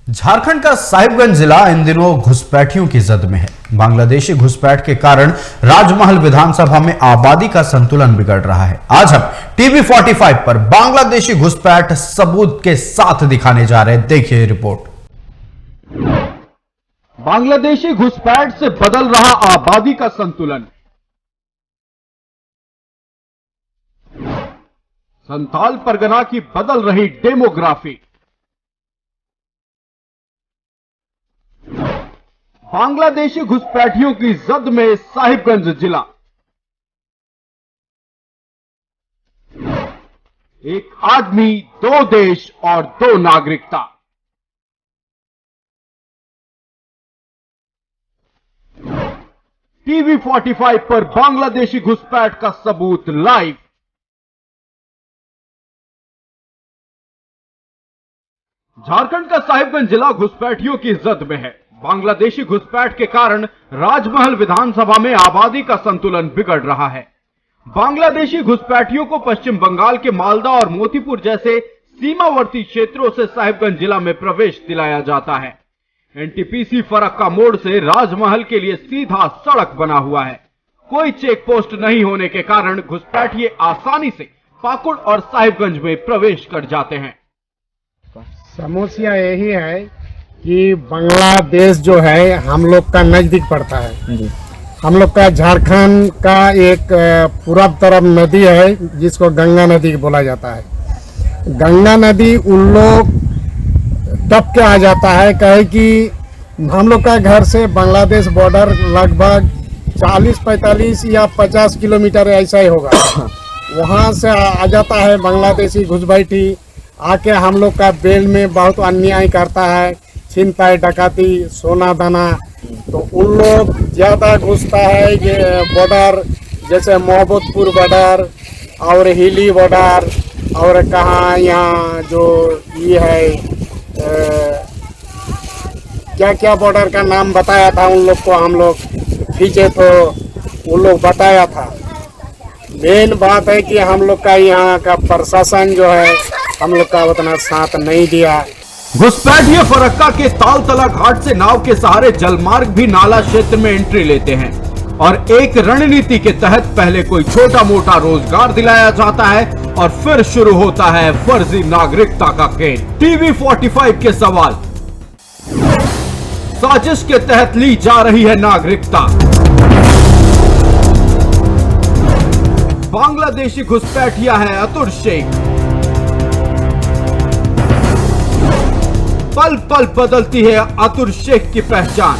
झारखंड का साहिबगंज जिला इन दिनों घुसपैठियों की जद में है। बांग्लादेशी घुसपैठ के कारण राजमहल विधानसभा में आबादी का संतुलन बिगड़ रहा है। आज हम टीवी 45 पर बांग्लादेशी घुसपैठ सबूत के साथ दिखाने जा रहे हैं। देखिए रिपोर्ट। बांग्लादेशी घुसपैठ से बदल रहा आबादी का संतुलन। संथाल परगना की बदल रही डेमोग्राफी। बांग्लादेशी घुसपैठियों की जद में साहिबगंज जिला। एक आदमी, दो देश और दो नागरिकता। टीवी 45 पर बांग्लादेशी घुसपैठ का सबूत लाइव। झारखंड का साहिबगंज जिला घुसपैठियों की जद में है। बांग्लादेशी घुसपैठ के कारण राजमहल विधानसभा में आबादी का संतुलन बिगड़ रहा है। बांग्लादेशी घुसपैठियों को पश्चिम बंगाल के मालदा और मोतीपुर जैसे सीमावर्ती क्षेत्रों से साहिबगंज जिला में प्रवेश दिलाया जाता है। एनटीपीसी फरक्का मोड़ से राजमहल के लिए सीधा सड़क बना हुआ है। कोई चेक पोस्ट नहीं होने के कारण घुसपैठी आसानी से पाकुड़ और साहिबगंज में प्रवेश कर जाते हैं। समस्या यही है कि बांग्लादेश जो है हम लोग का नजदीक पड़ता है। हम लोग का झारखंड का एक पूरब तरफ नदी है जिसको गंगा नदी बोला जाता है। गंगा नदी उन लोग टप के आ जाता है। कहे कि हम लोग का घर से बांग्लादेश बॉर्डर लगभग 40-45 या 50 किलोमीटर ऐसा ही होगा। वहाँ से आ जाता है बांग्लादेशी घुसपैठी, आके हम लोग का बेल में बहुत अन्याय करता है, छिनताई डकाती, सोना दाना। तो उन लोग ज़्यादा घुसता है ये बॉर्डर, जैसे मोहब्बतपुर बॉर्डर और हिली बॉर्डर और कहाँ यहाँ जो ये है क्या क्या बॉर्डर का नाम बताया था उन लोग को, हम लोग खींचे तो उन लोग बताया था। मेन बात है कि हम लोग का यहाँ का प्रशासन जो है हम लोग का उतना साथ नहीं दिया। घुसपैठिए फरक्का के तालतला घाट से नाव के सहारे जलमार्ग भी नाला क्षेत्र में एंट्री लेते हैं और एक रणनीति के तहत पहले कोई छोटा मोटा रोजगार दिलाया जाता है और फिर शुरू होता है फर्जी नागरिकता का खेल। टीवी 45 के सवाल, साजिश के तहत ली जा रही है नागरिकता। बांग्लादेशी घुसपैठिया है अतुर शेख। पल पल बदलती है अतुर शेख की पहचान।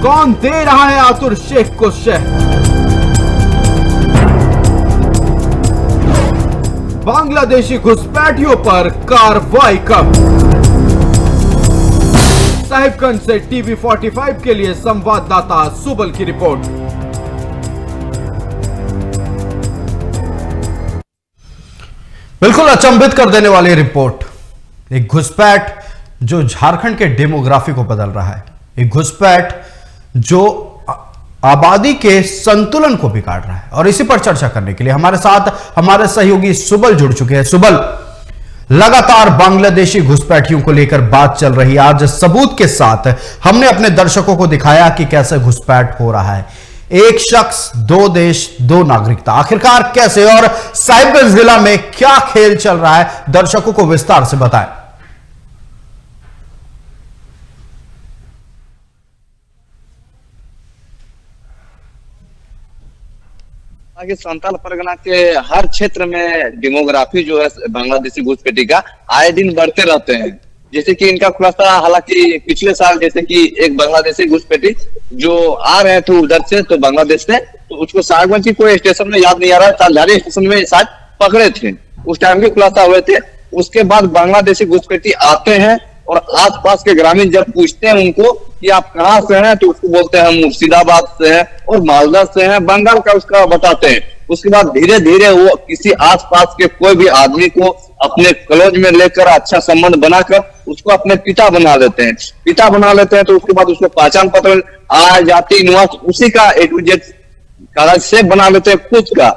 कौन दे रहा है अतुर शेख को शह? बांग्लादेशी घुसपैठियों पर कार्रवाई कब? साहिबगंज से टीवी 45 के लिए संवाददाता सुबल की रिपोर्ट। बिल्कुल अचंभित कर देने वाली रिपोर्ट। एक घुसपैठ जो झारखंड के डेमोग्राफी को बदल रहा है, एक घुसपैठ जो आबादी के संतुलन को बिगाड़ रहा है। और इसी पर चर्चा करने के लिए हमारे साथ हमारे सहयोगी सुबल जुड़ चुके हैं। सुबल, लगातार बांग्लादेशी घुसपैठियों को लेकर बात चल रही है। आज सबूत के साथ हमने अपने दर्शकों को दिखाया कि कैसे घुसपैठ हो रहा है। एक शख्स, दो देश, दो नागरिकता, आखिरकार कैसे और साहिबगंज जिला में क्या खेल चल रहा है, दर्शकों को विस्तार से बताएं। आगे संथाल परगना के हर क्षेत्र में डेमोग्राफी जो है बांग्लादेशी घुसपैठी का आए दिन बढ़ते रहते हैं। जैसे कि इनका खुलासा, हालांकि पिछले साल जैसे कि एक बांग्लादेशी घुसपैठी जो आ रहे थे उधर से, तो बांग्लादेश से, तो उसको साहिबगंज की कोई स्टेशन में याद नहीं आ रहा, तालझारी स्टेशन में शायद पकड़े थे, उस टाइम के खुलासा हुए थे। उसके बाद बांग्लादेशी घुसपैठी आते हैं और आसपास के ग्रामीण जब पूछते हैं उनको कि आप कहाँ से हैं, तो उसको बोलते हैं हम मुर्शिदाबाद से हैं और मालदा से हैं, बंगाल का उसका बताते हैं। उसके बाद धीरे धीरे वो किसी आसपास के कोई भी आदमी को अपने क्लोज में लेकर अच्छा संबंध बनाकर उसको अपने पिता बना लेते हैं। पिता बना लेते हैं तो उसके बाद उसको पहचान पत्र, आय, जाति, निवास, उसी का A to Z कागज से बना लेते हैं खुद का।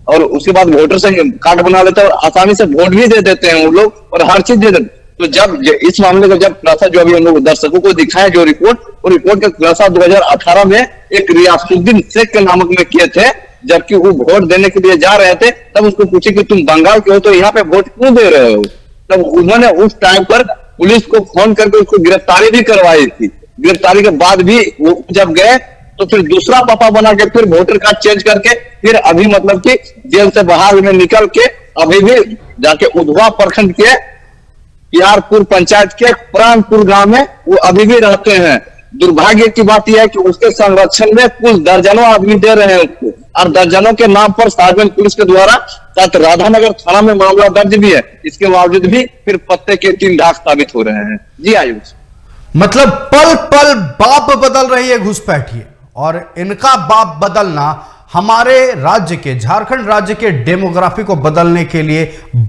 और उसके बाद वोटर से कार्ड बना लेते हैं और आसानी से वोट भी दे देते हैं वो लोग और हर चीज दे देते हैं। तो जब इस मामले का जब खुलासा जो अभी हम लोग दर्शकों को दिखाए जो रिपोर्ट, वो रिपोर्ट का खुलासा 2018 में एक रियासुद्दीन शेख के नामक में किए थे, जबकि वो वोट देने के लिए जा रहे थे। तब उसको पूछे कि तुम बंगाल के हो तो यहाँ पे वोट क्यों दे रहे हो, तब उन्होंने उस टाइम पर पुलिस को फोन करके उसको गिरफ्तारी भी करवाई थी। गिरफ्तारी के बाद भी वो जब गए तो फिर दूसरा पापा बना के फिर वोटर कार्ड चेंज करके फिर अभी मतलब कि जेल से बाहर में निकल के अभी भी जाके उधवा प्रखंड के यारपुर पंचायत के प्राणपुर गांव में वो अभी भी रहते हैं। दुर्भाग्य की बात यह है कि उसके संरक्षण में कुल दर्जनों आदमी दे रहे हैं उसको, और दर्जनों के नाम पर सार्वजनिक पुलिस के द्वारा साथ राधानगर थाना में मामला दर्ज भी है। इसके बावजूद भी फिर पत्ते के 3 दाग साबित हो रहे हैं। जी आयुष, मतलब पल पल बाप बदल रही है घुसपैठिए, और इनका बाप बदलना हमारे राज्य के, झारखंड राज्य के डेमोग्राफी को बदलने के लिए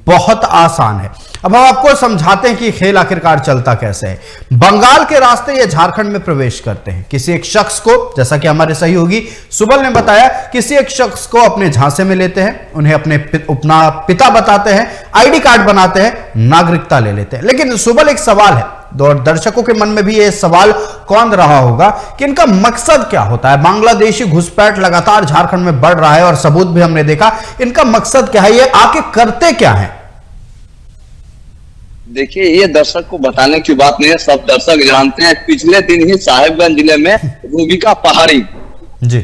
बहुत आसान है। अब हम आपको समझाते हैं कि खेल आखिरकार चलता कैसे है। बंगाल के रास्ते ये झारखंड में प्रवेश करते हैं। किसी एक शख्स को, जैसा कि हमारे सहयोगी सुबल ने बताया, किसी एक शख्स को अपने झांसे में लेते हैं, उन्हें अपने अपना पिता बताते हैं, आईडी कार्ड बनाते हैं, नागरिकता ले लेते हैं। लेकिन सुबल, एक सवाल है, और दर्शकों के मन में भी यह सवाल कौन रहा होगा कि इनका मकसद क्या होता है। बांग्लादेशी घुसपैठ लगातार झारखंड में बढ़ रहा है और सबूत भी हमने देखा। इनका मकसद क्या है, ये आके करते क्या है? देखिए, ये दर्शक को बताने की बात नहीं है, सब दर्शक जानते हैं। पिछले दिन ही साहिबगंज जिले में रूबिका पहाड़ी जी,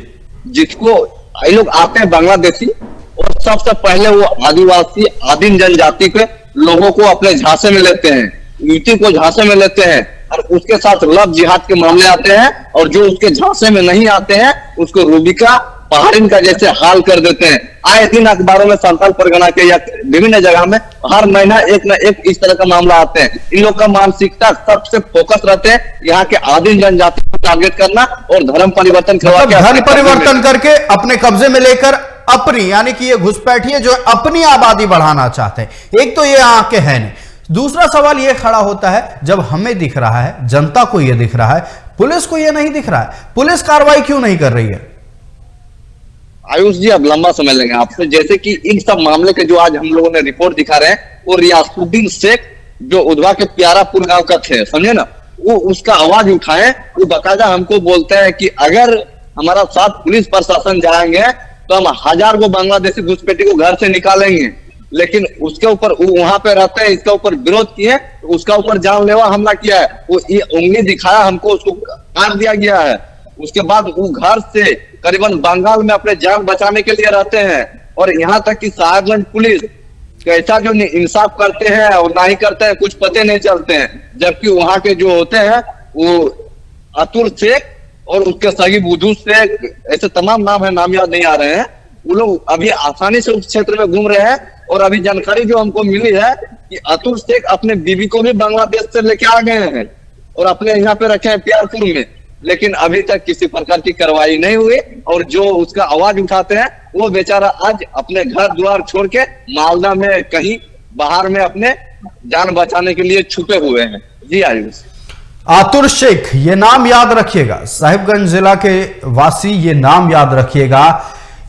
जिसको ये लोग आते हैं बांग्लादेशी, और सबसे पहले वो आदिवासी आदिम जनजाति के लोगों को अपने झांसे में लेते हैं, युवती को झांसे में लेते हैं, और उसके साथ लव जिहाद के मामले आते हैं। और जो उसके झांसे में नहीं आते हैं उसको रूबिका पहाड़िन का जैसे हाल कर देते हैं। आए दिन अखबारों में संथाल परगना के या विभिन्न जगह में हर महीना एक न एक इस तरह का मामला आते हैं। इन लोग का मानसिकता सबसे फोकस रहते हैं यहाँ के आदिम जनजाति को टारगेट करना और धर्म परिवर्तन करवा के, धर्म परिवर्तन करके अपने कब्जे में लेकर अपनी, यानी कि ये घुसपैठिए जो अपनी आबादी बढ़ाना चाहते हैं। एक तो ये आके है नहीं। दूसरा सवाल ये खड़ा होता है, जब हमें दिख रहा है, जनता को यह दिख रहा है, पुलिस को यह नहीं दिख रहा है, पुलिस कार्रवाई क्यों नहीं कर रही है? आयुष जी, अब लंबा समय लेंगे आपसे। जैसे कि इन सब मामले के जो आज हम लोगों ने रिपोर्ट दिखा रहे हैं, वो रियासुद्दीन शेख जो उधवा के प्यारापुर गांव का थे, समझे ना, वो उसका आवाज उठाए। वो बकायदा हमको बोलते हैं कि अगर हमारा साथ पुलिस प्रशासन जाएंगे तो हम 1000 को बांग्लादेशी घुसपैठी को घर से निकालेंगे। लेकिन उसके ऊपर वो वहां पे रहते हैं, इसके ऊपर विरोध किए, उसका ऊपर जानलेवा हमला किया है। वो ये उंगली दिखाया हमको, उसको काट दिया गया है। उसके बाद वो घर से करीबन बंगाल में अपने जान बचाने के लिए रहते हैं। और यहाँ तक कि साहिबगंज पुलिस कैसा जो इंसाफ करते हैं और ना ही करते हैं, कुछ पते नहीं चलते हैं। जबकि वहां के जो होते हैं वो अतुल शेख और उसके सही बुद्धू शेख, ऐसे तमाम नाम है, नाम याद नहीं आ रहे हैं। वो लोग अभी आसानी से उस क्षेत्र में घूम रहे हैं। और अभी जानकारी जो हमको मिली है कि अतुल शेख अपने बीवी को भी बांग्लादेश से लेके आ गए हैं और अपने यहाँ पे रखे हैं प्यारपुर में। लेकिन अभी तक किसी प्रकार की कार्रवाई नहीं हुई। और जो उसका आवाज उठाते हैं वो बेचारा आज अपने घर द्वार छोड़ के मालदा में कहीं बाहर में अपने जान बचाने के लिए छुपे हुए हैं। जी आयुष, आतुर शेख, ये नाम याद रखिएगा, साहिबगंज जिला के वासी, ये नाम याद रखिएगा।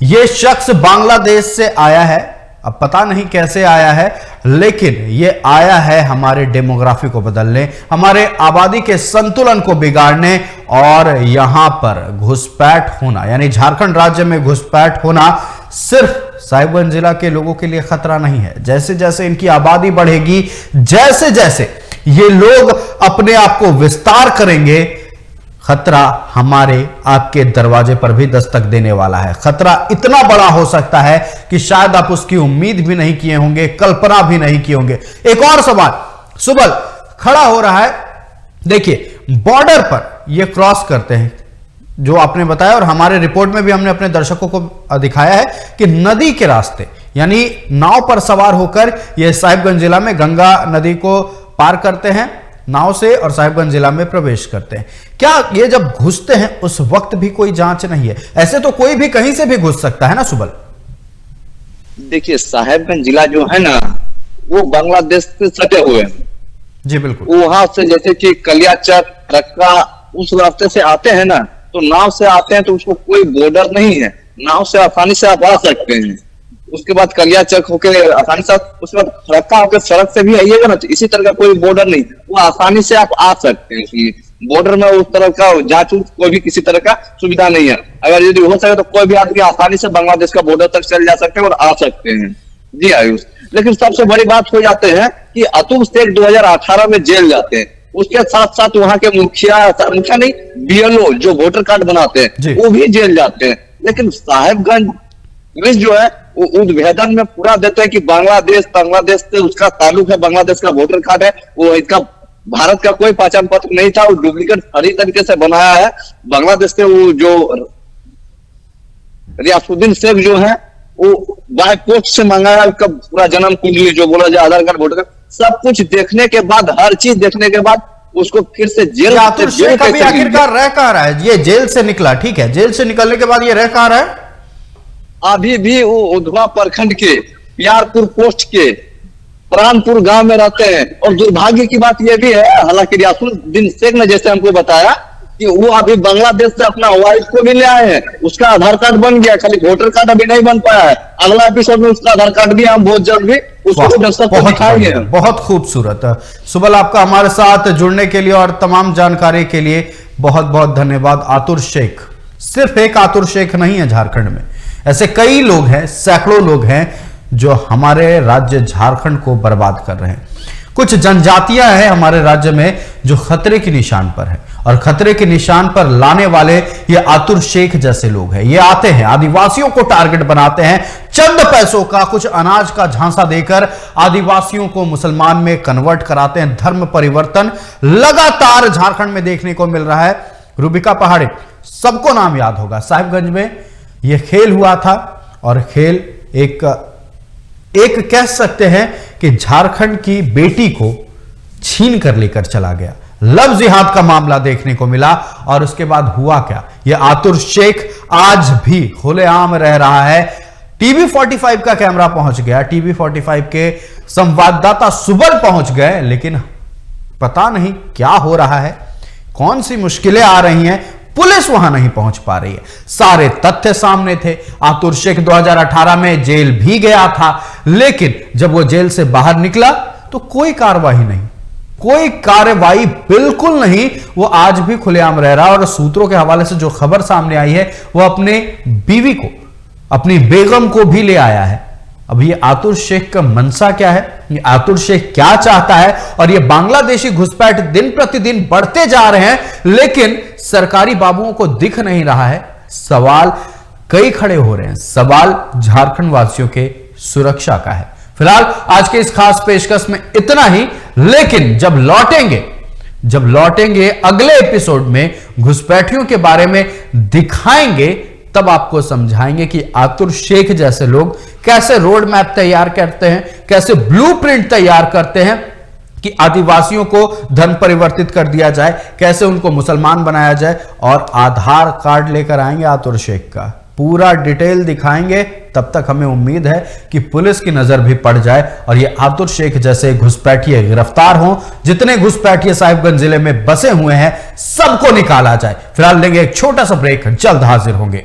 ये शख्स बांग्लादेश से आया है, अब पता नहीं कैसे आया है, लेकिन ये आया है हमारे डेमोग्राफी को बदलने, हमारे आबादी के संतुलन को बिगाड़ने। और यहां पर घुसपैठ होना, यानी झारखंड राज्य में घुसपैठ होना सिर्फ साहिबगंज जिला के लोगों के लिए खतरा नहीं है। जैसे जैसे इनकी आबादी बढ़ेगी, जैसे जैसे ये लोग अपने आप को विस्तार करेंगे, खतरा हमारे आपके दरवाजे पर भी दस्तक देने वाला है। खतरा इतना बड़ा हो सकता है कि शायद आप उसकी उम्मीद भी नहीं किए होंगे, कल्पना भी नहीं किए होंगे। एक और सवाल सुबल खड़ा हो रहा है, देखिए बॉर्डर पर ये क्रॉस करते हैं, जो आपने बताया और हमारे रिपोर्ट में भी हमने अपने दर्शकों को दिखाया है कि नदी के रास्ते, यानी नाव पर सवार होकर ये साहिबगंज जिला में गंगा नदी को पार करते हैं नाव से और साहिबगंज जिला में प्रवेश करते हैं। क्या ये जब घुसते हैं उस वक्त भी कोई जांच नहीं है? ऐसे तो कोई भी कहीं से भी घुस सकता है ना सुबल? देखिए, साहिबगंज जिला जो है ना, वो बांग्लादेश से सटे हुए हैं। जी बिल्कुल। वहां से जैसे कि कलियाचक, रक्का, उस रास्ते से आते हैं ना, तो नाव से आते हैं तो उसको कोई बॉर्डर नहीं है, नाव से आसानी से आप आ सकते हैं। उसके बाद कलिया चक होकर आसानी से, उसके बाद फरक्का होकर सड़क से भी आइएगा ना, तो इसी तरह का कोई बॉर्डर नहीं, वो आसानी से आप आ सकते हैं। बॉर्डर में उस तरह का जांच कोई भी किसी तरह का सुविधा नहीं है। अगर यदि हो सके तो कोई भी आदमी आसानी से बांग्लादेश का बॉर्डर तक चल जा सकते हैं और आ सकते हैं। जी आयुष, लेकिन सबसे बड़ी बात हो जाते हैं कि अतुल शेख 2018 में जेल जाते हैं। उसके साथ साथ वहां के मुखिया नहीं, बीएलओ जो वोटर कार्ड बनाते हैं वो भी जेल जाते हैं। लेकिन साहेबगंज पुलिस जो है वो उद्भेदन में पूरा देते हैं कि बांग्लादेश से उसका ताल्लुक है, बांग्लादेश का वोटर कार्ड है, वो इसका भारत का कोई पहचान पत्र नहीं था, वो डुप्लीकेट सही तरीके से बनाया है। बांग्लादेश से वो जो रियासुद्दीन शेख जो है वो बाय पोस्ट से मंगाया, उसका पूरा जन्म कुंडली जो बोला जाए, आधार कार्ड, वोटर कार्ड, सब कुछ देखने के बाद, हर चीज देखने के बाद उसको फिर से जेल आखिरकार रह कहाँ रहा है? ये जेल से निकला, ठीक है, जेल से निकलने के बाद ये रह कहाँ रहा है? अभी भी वो उधवा प्रखंड के प्यारपुर पोस्ट के प्राणपुर गांव में रहते हैं। और दुर्भाग्य की बात यह भी है, हालांकि रियासुद्दीन शेख ने जैसे हमको बताया कि वो अभी बांग्लादेश से अपना वाइफ को भी ले आए हैं, उसका आधार कार्ड बन गया, खाली वोटर कार्ड अभी नहीं बन पाया है। अगला एपिसोड में उसका आधार कार्ड भी हम बहुत जल्द भी उसको दस्तक पर दिखाएंगे। बहुत खूबसूरत। सुबल, आपका हमारे साथ जुड़ने के लिए और तमाम जानकारी के लिए बहुत बहुत धन्यवाद। आतुर शेख सिर्फ एक आतुर शेख नहीं है झारखंड में, ऐसे कई लोग हैं, सैकड़ों लोग हैं जो हमारे राज्य झारखंड को बर्बाद कर रहे हैं। कुछ जनजातियां हैं हमारे राज्य में जो खतरे के निशान पर है, और खतरे के निशान पर लाने वाले ये आतुर शेख जैसे लोग हैं। ये आते हैं, आदिवासियों को टारगेट बनाते हैं, चंद पैसों का, कुछ अनाज का झांसा देकर आदिवासियों को मुसलमान में कन्वर्ट कराते हैं। धर्म परिवर्तन लगातार झारखंड में देखने को मिल रहा है। रूबिका पहाड़ी, सबको नाम याद होगा, साहिबगंज में यह खेल हुआ था, और खेल एक कह सकते हैं कि झारखंड की बेटी को छीन कर लेकर चला गया। लव जिहाद का मामला देखने को मिला, और उसके बाद हुआ क्या? यह आतुर शेख आज भी खुलेआम रह रहा है। टीवी 45 का कैमरा पहुंच गया, टीवी 45 के संवाददाता सुबल पहुंच गए, लेकिन पता नहीं क्या हो रहा है, कौन सी मुश्किलें आ रही हैं, पुलिस वहां नहीं पहुंच पा रही है। सारे तथ्य सामने थे। आतुर शेख 2018 में जेल भी गया था, लेकिन जब वो जेल से बाहर निकला तो कोई कार्रवाई नहीं, कोई कार्रवाई बिल्कुल नहीं। वो आज भी खुलेआम रह रहा है, और सूत्रों के हवाले से जो खबर सामने आई है, वो अपने बीवी को, अपनी बेगम को भी ले आया है। अब ये आतुर शेख का मनसा क्या है, ये आतुर शेख क्या चाहता है, और ये बांग्लादेशी घुसपैठ दिन प्रतिदिन बढ़ते जा रहे हैं, लेकिन सरकारी बाबुओं को दिख नहीं रहा है। सवाल कई खड़े हो रहे हैं। सवाल झारखंड वासियों के सुरक्षा का है। फिलहाल आज के इस खास पेशकश में इतना ही, लेकिन जब लौटेंगे अगले एपिसोड में घुसपैठियों के बारे में दिखाएंगे, तब आपको समझाएंगे कि आतुर शेख जैसे लोग कैसे रोड मैप तैयार करते हैं, कैसे ब्लूप्रिंट तैयार करते हैं कि आदिवासियों को धर्म परिवर्तित कर दिया जाए, कैसे उनको मुसलमान बनाया जाए, और आधार कार्ड लेकर आएंगे आतुर शेख का पूरा डिटेल दिखाएंगे। तब तक हमें उम्मीद है कि पुलिस की नजर भी पड़ जाए और ये आतुर शेख जैसे घुसपैठिए गिरफ्तार हों। जितने घुसपैठिए साहिबगंज जिले में बसे हुए हैं सबको निकाला जाए। फिलहाल लेंगे एक छोटा सा ब्रेक, जल्द हाजिर होंगे।